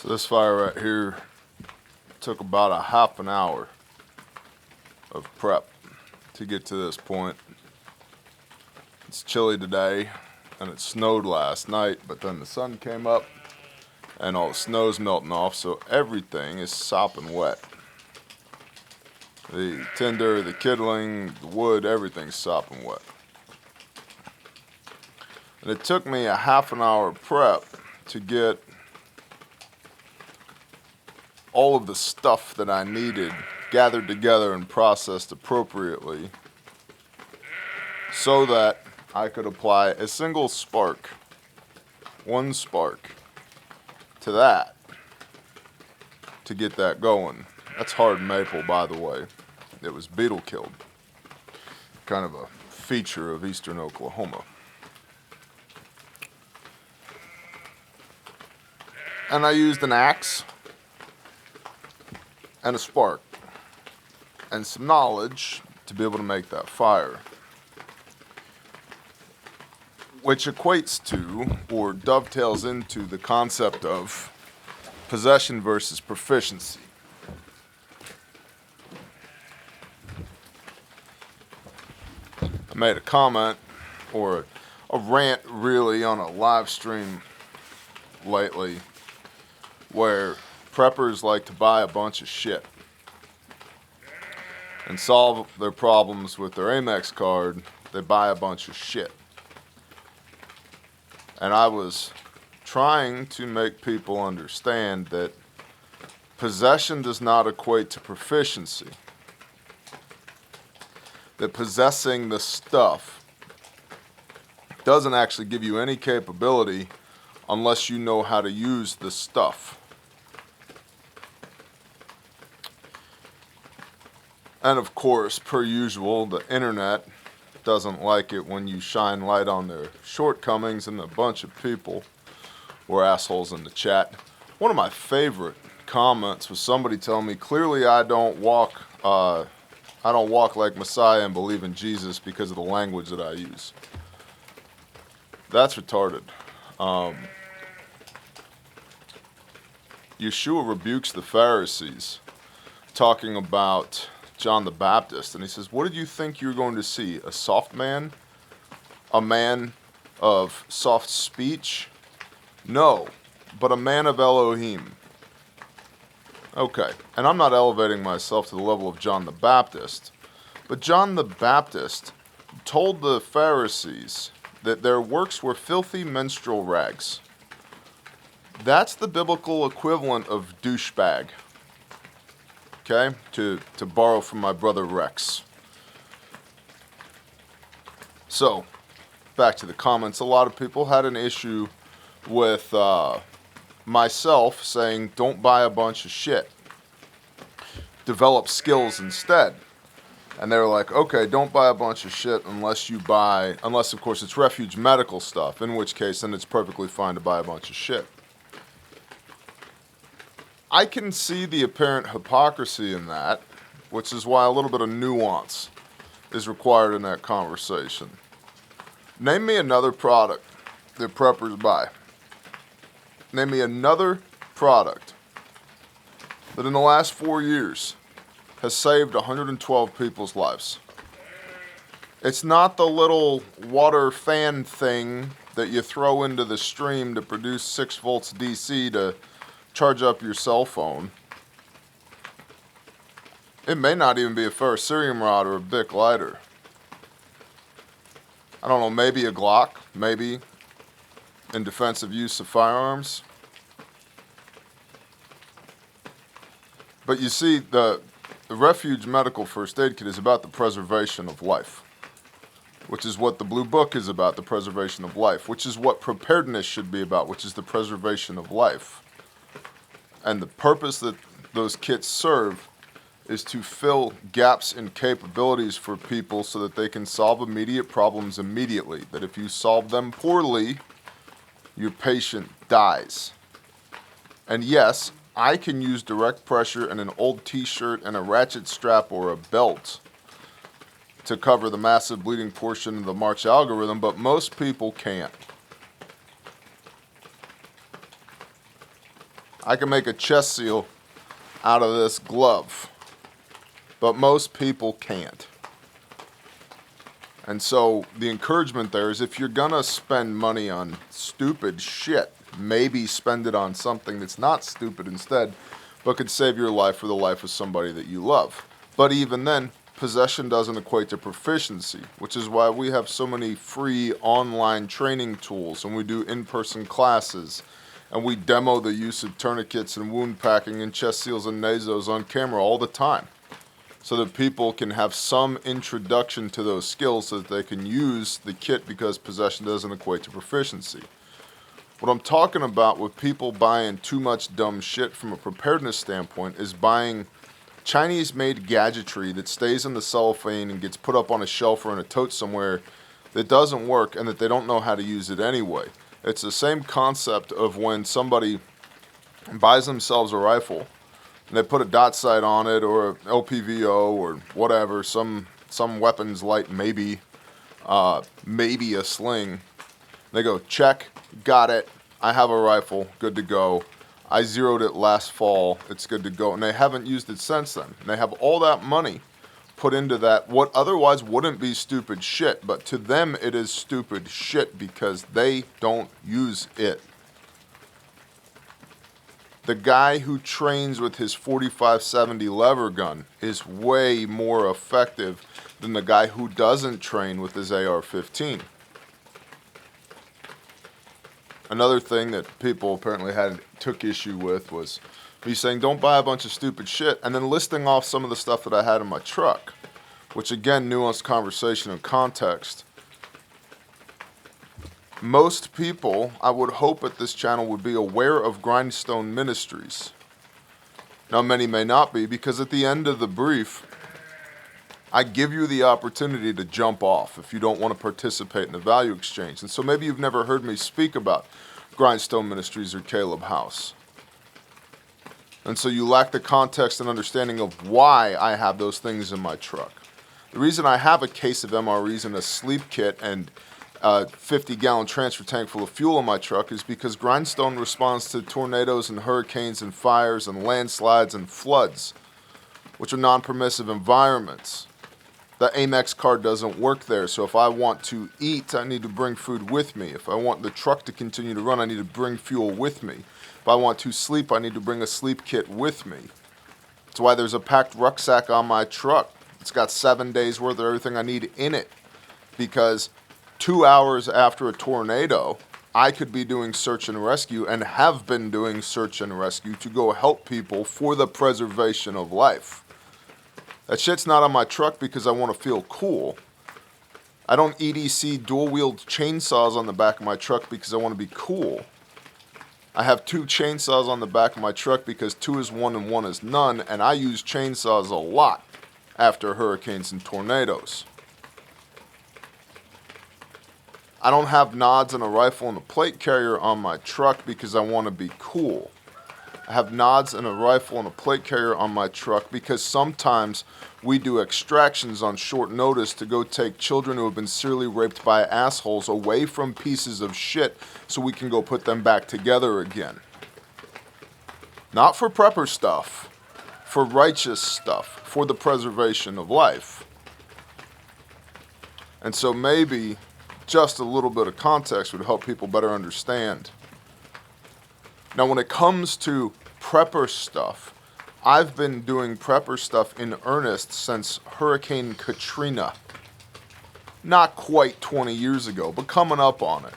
So this fire right here took about a half an hour of prep to get to this point. It's chilly today and it snowed last night, but then the sun came up and all the snow's melting off, so everything is sopping wet. The tinder, the kindling, the wood, everything's sopping wet. And it took me a half an hour prep to get all of the stuff that I needed gathered together and processed appropriately so that I could apply a single spark, one spark, to that to get that going. That's hard maple, by the way. It was beetle killed. Kind of a feature of eastern Oklahoma. And I used an axe and a spark and some knowledge to be able to make that fire, which equates to or dovetails into the concept of possession versus proficiency. I made a comment or a rant really on a live stream lately where preppers like to buy a bunch of shit and solve their problems with their Amex card. They buy a bunch of shit. And I was trying to make people understand that possession does not equate to proficiency. That possessing the stuff doesn't actually give you any capability unless you know how to use the stuff. And of course, per usual, the internet doesn't like it when you shine light on their shortcomings, and a bunch of people were assholes in the chat. One of my favorite comments was somebody telling me, clearly I don't walk like Messiah and believe in Jesus because of the language that I use. That's retarded. Yeshua rebukes the Pharisees, talking about John the Baptist, and he says, what did you think you were going to see? A soft man? A man of soft speech? No, but a man of Elohim. Okay, and I'm not elevating myself to the level of John the Baptist, but John the Baptist told the Pharisees that their works were filthy menstrual rags. That's the biblical equivalent of douchebag. Okay, to borrow from my brother Rex. So, back to the comments. A lot of people had an issue with myself saying, don't buy a bunch of shit. Develop skills instead. And they were like, okay, don't buy a bunch of shit unless of course it's refuge medical stuff, in which case then it's perfectly fine to buy a bunch of shit. I can see the apparent hypocrisy in that, which is why a little bit of nuance is required in that conversation. Name me another product that preppers buy. Name me another product that in the last 4 years has saved 112 people's lives. It's not the little water fan thing that you throw into the stream to produce 6 volts DC to charge up your cell phone. It may not even be a ferrocerium rod or a Bic lighter. I don't know, maybe a Glock, maybe in defensive use of firearms. But you see, the Refuge Medical First Aid Kit is about the preservation of life, which is what the Blue Book is about, the preservation of life, which is what preparedness should be about, which is the preservation of life. And the purpose that those kits serve is to fill gaps in capabilities for people so that they can solve immediate problems immediately. That if you solve them poorly, your patient dies. And yes, I can use direct pressure and an old t-shirt and a ratchet strap or a belt to cover the massive bleeding portion of the March algorithm, but most people can't. I can make a chest seal out of this glove, but most people can't. And so the encouragement there is, if you're gonna spend money on stupid shit, maybe spend it on something that's not stupid instead, but could save your life or the life of somebody that you love. But even then, possession doesn't equate to proficiency, which is why we have so many free online training tools, and we do in-person classes, and we demo the use of tourniquets and wound packing and chest seals and nasos on camera all the time, so that people can have some introduction to those skills so that they can use the kit, because possession doesn't equate to proficiency. What I'm talking about with people buying too much dumb shit from a preparedness standpoint is buying Chinese-made gadgetry that stays in the cellophane and gets put up on a shelf or in a tote somewhere that doesn't work and that they don't know how to use it anyway. It's the same concept of when somebody buys themselves a rifle and they put a dot sight on it, or a LPVO, or whatever, some weapons light, maybe a sling. They go, check, got it, I have a rifle, good to go. I zeroed it last fall, it's good to go. And they haven't used it since then. And they have all that money put into that, what otherwise wouldn't be stupid shit, but to them it is stupid shit because they don't use it. The guy who trains with his 45-70 lever gun is way more effective than the guy who doesn't train with his AR-15. Another thing that people apparently took issue with was me saying, don't buy a bunch of stupid shit, and then listing off some of the stuff that I had in my truck, which again, nuanced conversation and context. Most people, I would hope at this channel, would be aware of Grindstone Ministries. Now, many may not be, because at the end of the brief, I give you the opportunity to jump off if you don't want to participate in the value exchange. And so maybe you've never heard me speak about Grindstone Ministries or Caleb House. And so you lack the context and understanding of why I have those things in my truck. The reason I have a case of MREs and a sleep kit and a 50-gallon transfer tank full of fuel in my truck is because Grindstone responds to tornadoes and hurricanes and fires and landslides and floods, which are non-permissive environments. The Amex card doesn't work there, so if I want to eat, I need to bring food with me. If I want the truck to continue to run, I need to bring fuel with me. If I want to sleep, I need to bring a sleep kit with me. That's why there's a packed rucksack on my truck. It's got 7 days worth of everything I need in it, because 2 hours after a tornado, I could be doing search and rescue and have been doing search and rescue to go help people for the preservation of life. That shit's not on my truck because I want to feel cool. I don't EDC dual-wheeled chainsaws on the back of my truck because I want to be cool. I have 2 chainsaws on the back of my truck because 2 is 1 and 1 is none, and I use chainsaws a lot after hurricanes and tornadoes. I don't have nods and a rifle and a plate carrier on my truck because I want to be cool. I have nods and a rifle and a plate carrier on my truck because sometimes we do extractions on short notice to go take children who have been serially raped by assholes away from pieces of shit so we can go put them back together again. Not for prepper stuff, for righteous stuff, for the preservation of life. And so maybe just a little bit of context would help people better understand. Now, when it comes to prepper stuff, I've been doing prepper stuff in earnest since Hurricane Katrina. Not quite 20 years ago, but coming up on it.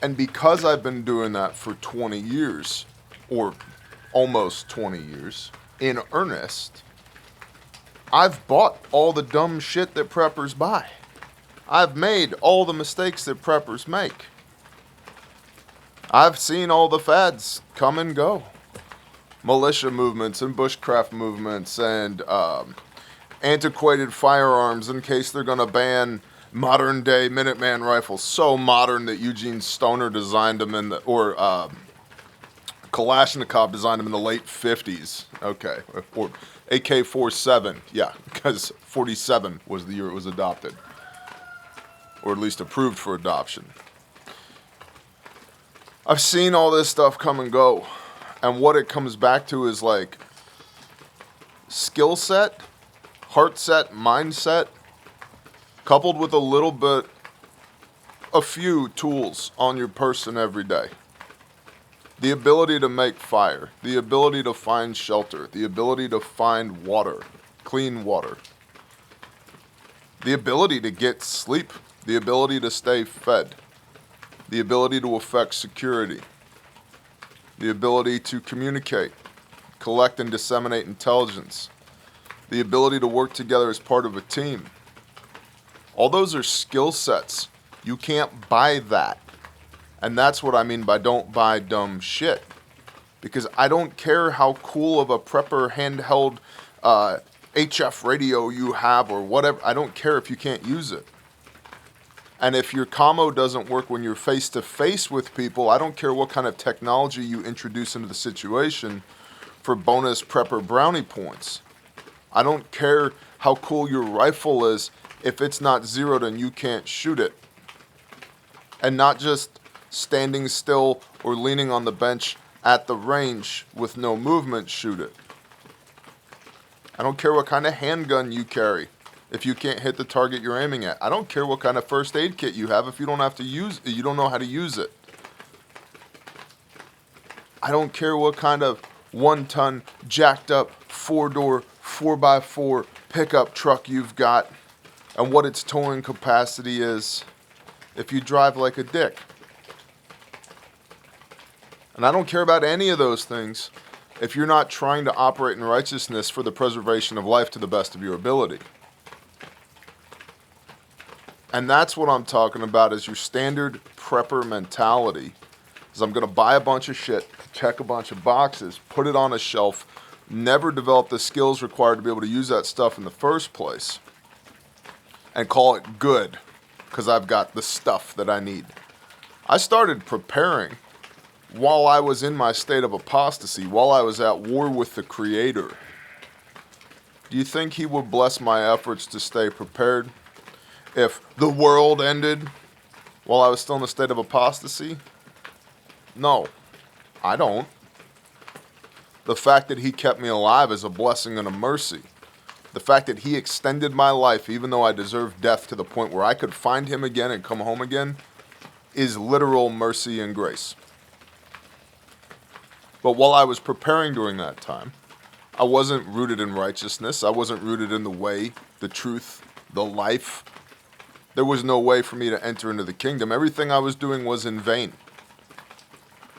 And because I've been doing that for 20 years, or almost 20 years, in earnest, I've bought all the dumb shit that preppers buy. I've made all the mistakes that preppers make. I've seen all the fads come and go. Militia movements and bushcraft movements and antiquated firearms in case they're going to ban modern day Minuteman rifles. So modern that Eugene Stoner designed them or Kalashnikov designed them in the late 50s. Okay. Or AK-47. Yeah, because 47 was the year it was adopted. Or at least approved for adoption. I've seen all this stuff come and go. And what it comes back to is like skill set, heart set, mindset, coupled with a few tools on your person every day. The ability to make fire, the ability to find shelter, the ability to find water, clean water, the ability to get sleep, the ability to stay fed, the ability to affect security, the ability to communicate, collect and disseminate intelligence, the ability to work together as part of a team. All those are skill sets. You can't buy that. And that's what I mean by don't buy dumb shit. Because I don't care how cool of a prepper handheld HF radio you have or whatever. I don't care if you can't use it. And if your commo doesn't work when you're face to face with people, I don't care what kind of technology you introduce into the situation for bonus prepper brownie points. I don't care how cool your rifle is. If it's not zeroed and you can't shoot it. And not just standing still or leaning on the bench at the range with no movement, shoot it. I don't care what kind of handgun you carry if you can't hit the target you're aiming at. I don't care what kind of first aid kit you have if you don't know how to use it. I don't care what kind of 1-ton jacked up 4-door 4x4 pickup truck you've got and what its towing capacity is if you drive like a dick. And I don't care about any of those things if you're not trying to operate in righteousness for the preservation of life to the best of your ability. And that's what I'm talking about is your standard prepper mentality. Is I'm going to buy a bunch of shit, check a bunch of boxes, put it on a shelf, never develop the skills required to be able to use that stuff in the first place, and call it good because I've got the stuff that I need. I started preparing while I was in my state of apostasy, while I was at war with the Creator. Do you think He would bless my efforts to stay prepared if the world ended while I was still in a state of apostasy? No, I don't. The fact that He kept me alive is a blessing and a mercy. The fact that He extended my life, even though I deserved death to the point where I could find Him again and come home again, is literal mercy and grace. But while I was preparing during that time, I wasn't rooted in righteousness. I wasn't rooted in the way, the truth, the life. There was no way for me to enter into the kingdom. Everything I was doing was in vain.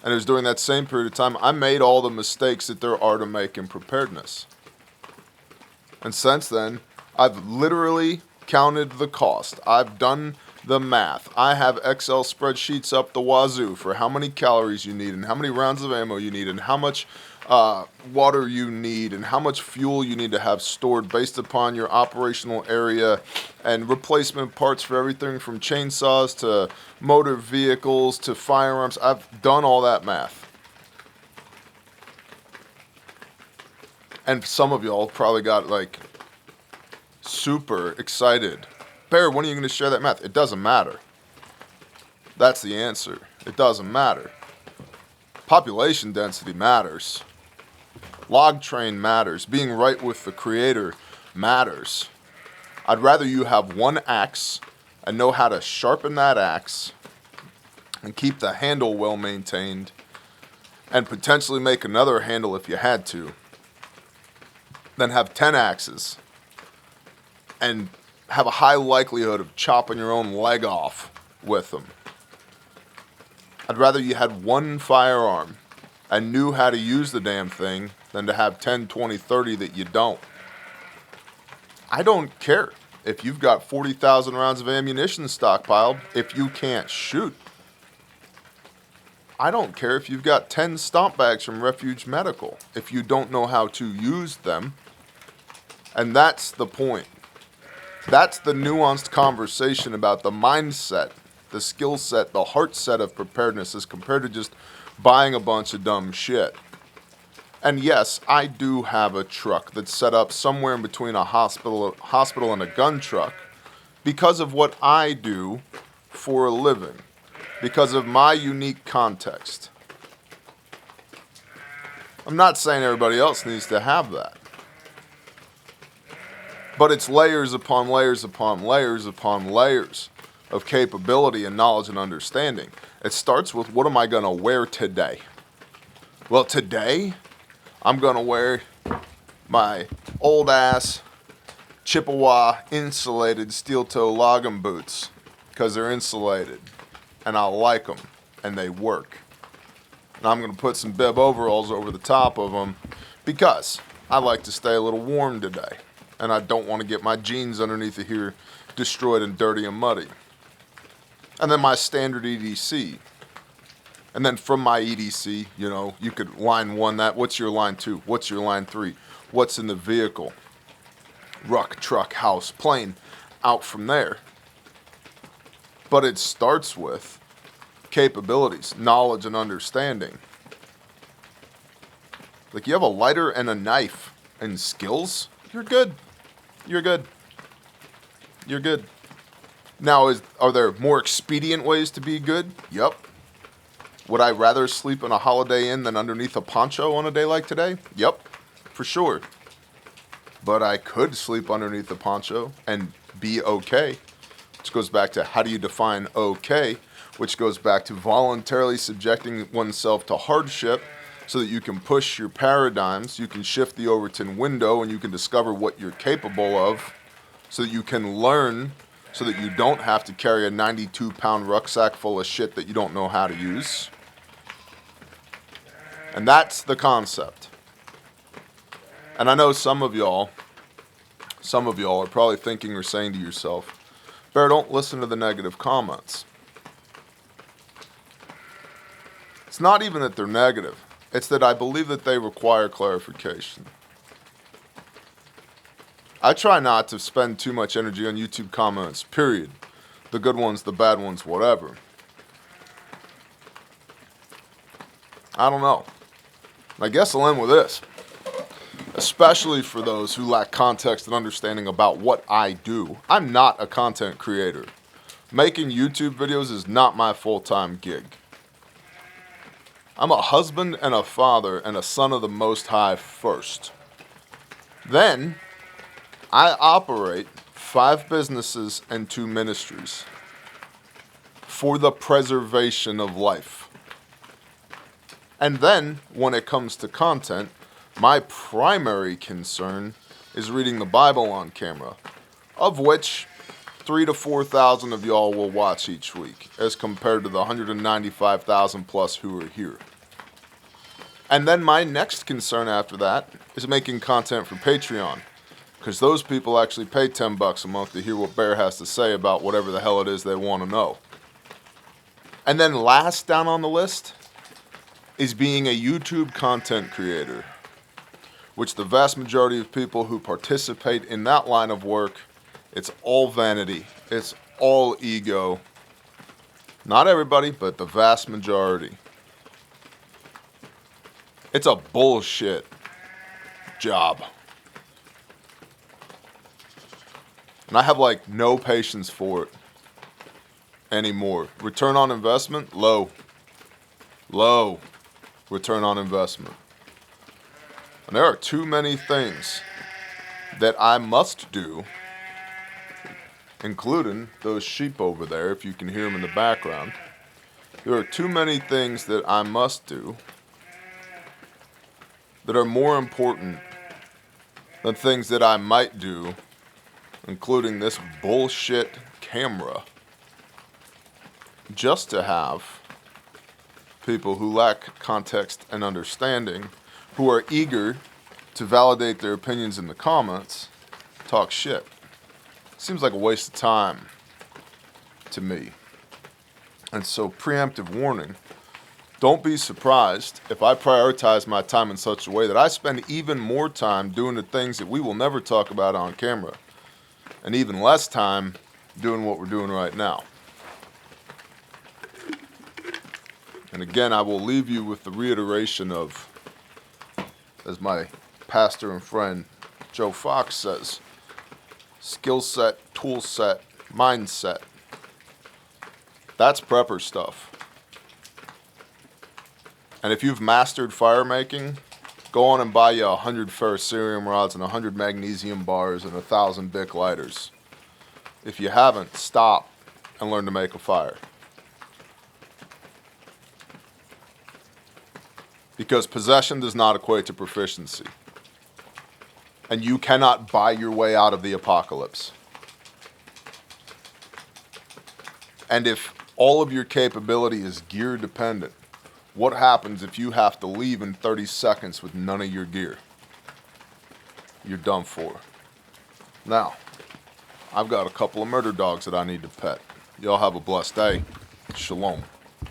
And it was during that same period of time I made all the mistakes that there are to make in preparedness. And since then, I've literally counted the cost. I've done the math. I have Excel spreadsheets up the wazoo for how many calories you need and how many rounds of ammo you need and how much water you need and how much fuel you need to have stored based upon your operational area and replacement parts for everything from chainsaws to motor vehicles to firearms. I've done all that math. And some of y'all probably got like super excited. Bear, when are you going to share that math? It doesn't matter. That's the answer. It doesn't matter. Population density matters. Log train matters. Being right with the Creator matters. I'd rather you have one axe and know how to sharpen that axe and keep the handle well maintained and potentially make another handle if you had to, than have 10 axes and have a high likelihood of chopping your own leg off with them. I'd rather you had one firearm and knew how to use the damn thing than to have 10, 20, 30 that you don't. I don't care if you've got 40,000 rounds of ammunition stockpiled if you can't shoot. I don't care if you've got 10 stomp bags from Refuge Medical if you don't know how to use them. And that's the point. That's the nuanced conversation about the mindset, the skill set, the heart set of preparedness as compared to just buying a bunch of dumb shit. And yes, I do have a truck that's set up somewhere in between a hospital and a gun truck because of what I do for a living, because of my unique context. I'm not saying everybody else needs to have that. But it's layers upon layers upon layers upon layers of capability and knowledge and understanding. It starts with, what am I going to wear today? Well, today, I'm going to wear my old ass Chippewa insulated steel toe login boots because they're insulated and I like them and they work. And I'm going to put some bib overalls over the top of them because I like to stay a little warm today and I don't want to get my jeans underneath of here destroyed and dirty and muddy. And then my standard EDC. And then from my EDC, you know, you could line one that, what's your line two? What's your line three? What's in the vehicle? Ruck, truck, house, plane, out from there. But it starts with capabilities, knowledge, and understanding. Like, you have a lighter and a knife and skills, you're good. You're good. You're good. Now, are there more expedient ways to be good? Yep. Would I rather sleep in a Holiday Inn than underneath a poncho on a day like today? Yep, for sure. But I could sleep underneath the poncho and be okay. Which goes back to, how do you define okay? Which goes back to voluntarily subjecting oneself to hardship so that you can push your paradigms, you can shift the Overton window, and you can discover what you're capable of so that you can learn, so that you don't have to carry a 92-pound rucksack full of shit that you don't know how to use. And that's the concept. And I know some of y'all are probably thinking or saying to yourself, Bear, don't listen to the negative comments. It's not even that they're negative. It's that I believe that they require clarification. I try not to spend too much energy on YouTube comments, period. The good ones, the bad ones, whatever. I don't know. I guess I'll end with this. Especially for those who lack context and understanding about what I do. I'm not a content creator. Making YouTube videos is not my full-time gig. I'm a husband and a father and a son of the Most High first. Then, I operate 5 businesses and 2 ministries for the preservation of life. And then, when it comes to content, my primary concern is reading the Bible on camera, of which 3,000 to 4,000 of y'all will watch each week, as compared to the 195,000 plus who are here. And then my next concern after that is making content for Patreon, because those people actually pay $10 a month to hear what Bear has to say about whatever the hell it is they want to know. And then last down on the list is being a YouTube content creator, which the vast majority of people who participate in that line of work, it's all vanity, it's all ego. Not everybody, but the vast majority. It's a bullshit job. And I have like no patience for it anymore. Return on investment, low. Low return on investment. And there are too many things that I must do, including those sheep over there, if you can hear them in the background. There are too many things that I must do that are more important than things that I might do, including this bullshit camera, just to have people who lack context and understanding, who are eager to validate their opinions in the comments, talk shit. Seems like a waste of time to me. And so, preemptive warning, don't be surprised if I prioritize my time in such a way that I spend even more time doing the things that we will never talk about on camera, and even less time doing what we're doing right now. And again, I will leave you with the reiteration of, as my pastor and friend Joe Fox says, skill set, tool set, mindset. That's prepper stuff. And if you've mastered fire making, Go on and buy you 100 ferrocerium rods and 100 magnesium bars and 1,000 Bic lighters. If you haven't, stop and learn to make a fire. Because possession does not equate to proficiency. And you cannot buy your way out of the apocalypse. And if all of your capability is gear dependent, what happens if you have to leave in 30 seconds with none of your gear? You're done for. Now, I've got a couple of murder dogs that I need to pet. Y'all have a blessed day. Shalom.